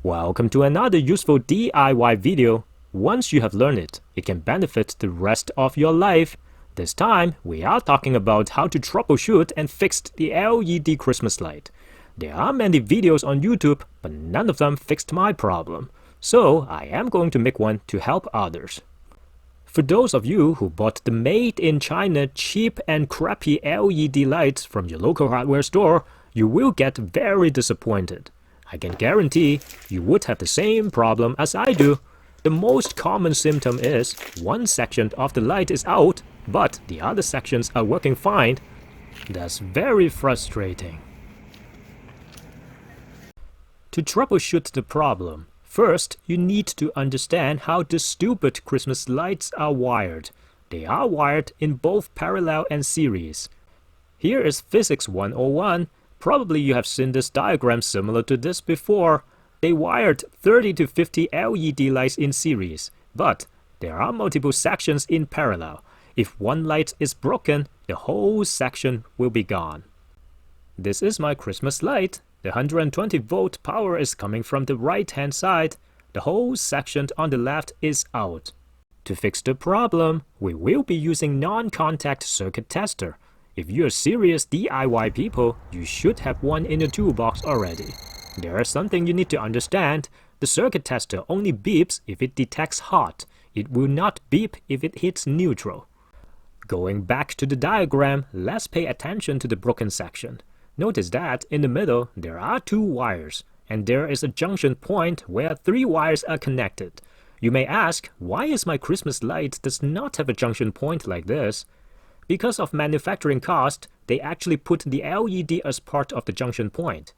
Welcome to another useful DIY video. Once you have learned it, it can benefit the rest of your life. This time, we are talking about how to troubleshoot and fix the LED Christmas light. There are many videos on YouTube, but none of them fixed my problem. So, I am going to make one to help others. For those of you who bought the made-in-China cheap and crappy LED lights from your local hardware store, you will get very disappointed. I can guarantee you would have the same problem as I do. The most common symptom is one section of the light is out, but the other sections are working fine. That's very frustrating. To troubleshoot the problem, first you need to understand how the stupid Christmas lights are wired. They are wired in both parallel and series. Here is Physics 101. Probably you have seen this diagram similar to this before. They wired 30 to 50 LED lights in series, but there are multiple sections in parallel. If one light is broken, the whole section will be gone. This is my Christmas light. The 120-volt power is coming from the right-hand side. The whole section on the left is out. To fix the problem, we will be using non-contact circuit tester. If you're serious DIY people, you should have one in the toolbox already. There is something you need to understand. The circuit tester only beeps if it detects hot. It will not beep if it hits neutral. Going back to the diagram, let's pay attention to the broken section. Notice that in the middle there are two wires, and there is a junction point where three wires are connected. You may ask, why is my Christmas light does not have a junction point like this? Because of manufacturing cost, they actually put the LED as part of the junction point.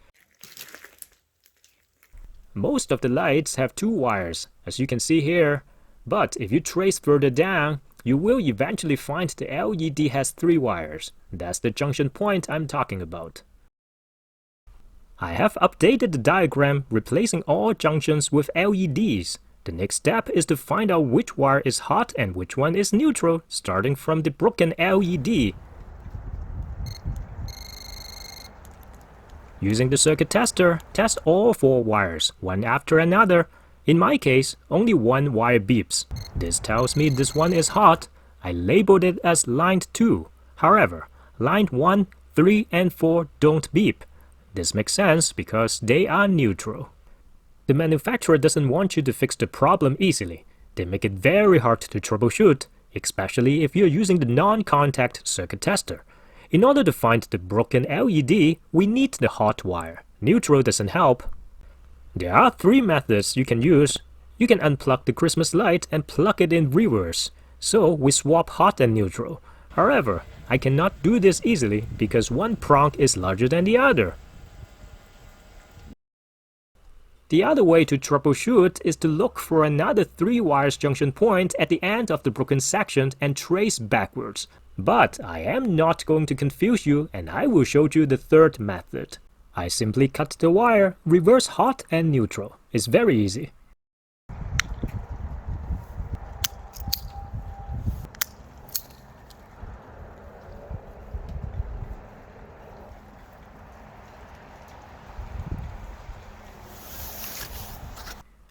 Most of the lights have two wires, as you can see here. But if you trace further down, you will eventually find the LED has three wires. That's the junction point I'm talking about. I have updated the diagram, replacing all junctions with LEDs. The next step is to find out which wire is hot and which one is neutral, starting from the broken LED. Using the circuit tester, test all four wires, one after another. In my case, only one wire beeps. This tells me this one is hot. I labeled it as line 2. However, line 1, 3, and 4 don't beep. This makes sense because they are neutral. The manufacturer doesn't want you to fix the problem easily. They make it very hard to troubleshoot, especially if you're using the non-contact circuit tester. In order to find the broken LED, we need the hot wire. Neutral doesn't help. There are three methods you can use. You can unplug the Christmas light and plug it in reverse. So we swap hot and neutral. However, I cannot do this easily because one prong is larger than the other. The other way to troubleshoot is to look for another 3 wires junction point at the end of the broken section and trace backwards. But I am not going to confuse you, and I will show you the third method. I simply cut the wire, reverse hot and neutral. It's very easy.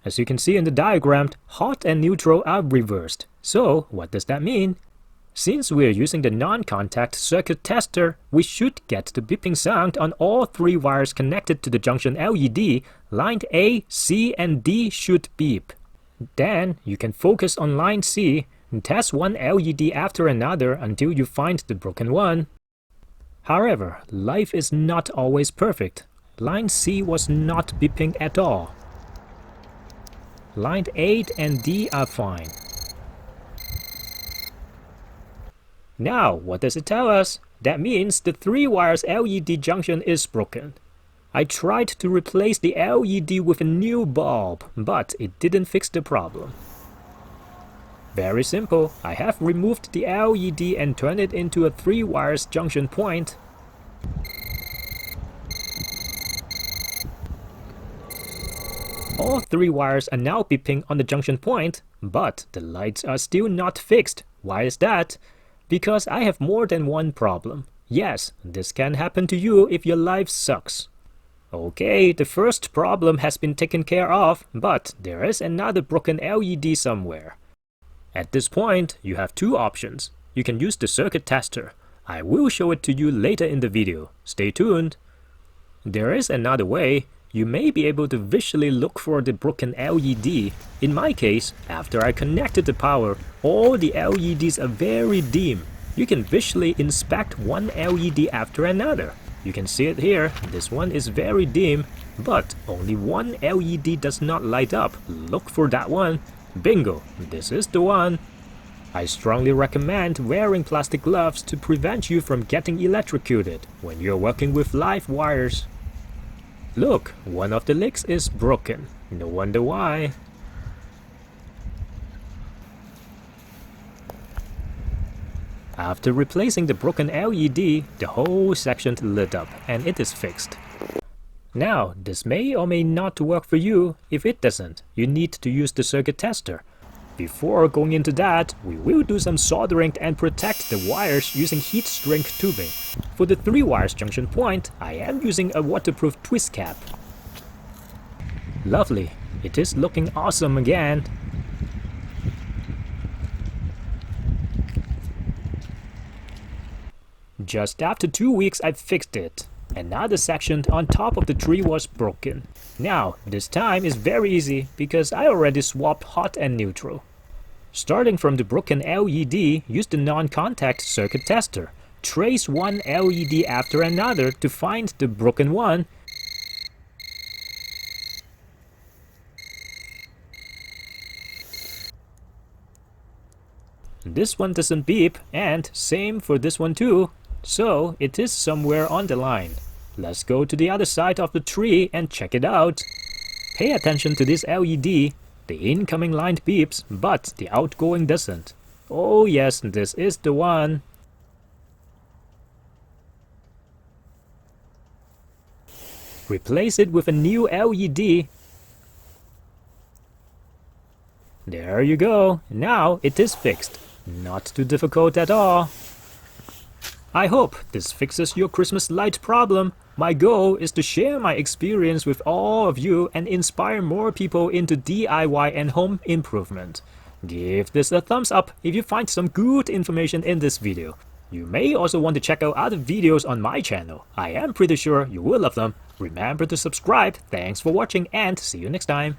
As you can see in the diagram, hot and neutral are reversed. So, what does that mean? Since we are using the non-contact circuit tester, we should get the beeping sound on all 3 wires connected to the junction LED. Line A, C, and D should beep. Then, you can focus on line C and test one LED after another until you find the broken one. However, life is not always perfect. Line C was not beeping at all. Line 8 and D are fine. Now, what does it tell us? That means the 3 wires LED junction is broken. I tried to replace the LED with a new bulb, but it didn't fix the problem. Very simple. I have removed the LED and turned it into a 3 wires junction point. All 3 wires are now beeping on the junction point, but the lights are still not fixed. Why is that? Because I have more than one problem. Yes, this can happen to you if your life sucks. Okay, the first problem has been taken care of, but there is another broken LED somewhere. At this point, you have two options. You can use the circuit tester. I will show it to you later in the video. Stay tuned. There is another way. You may be able to visually look for the broken LED. In my case, after I connected the power, all the LEDs are very dim. You can visually inspect one LED after another. You can see it here. This one is very dim, but only one LED does not light up. Look for that one. Bingo, this is the one. I strongly recommend wearing plastic gloves to prevent you from getting electrocuted when you're working with live wires. Look, one of the legs is broken. No wonder why. After replacing the broken LED, the whole section lit up and it is fixed. Now, this may or may not work for you. If it doesn't, you need to use the circuit tester. Before going into that, we will do some soldering and protect the wires using heat shrink tubing. For the 3 wires junction point, I am using a waterproof twist cap. Lovely, it is looking awesome again. Just after 2 weeks I fixed it. Another section on top of the tree was broken. Now, this time is very easy because I already swapped hot and neutral. Starting from the broken LED, use the non-contact circuit tester. Trace one LED after another to find the broken one. This one doesn't beep, and same for this one too. So it is somewhere on the line. Let's go to the other side of the tree and check it out. Pay attention to this LED. The incoming line beeps, but the outgoing doesn't. Oh yes, this is the one. Replace it with a new LED. There you go. Now it is fixed. Not too difficult at all. I hope this fixes your Christmas light problem. My goal is to share my experience with all of you and inspire more people into DIY and home improvement. Give this a thumbs up if you find some good information in this video. You may also want to check out other videos on my channel. I am pretty sure you will love them. Remember to subscribe. Thanks for watching and see you next time.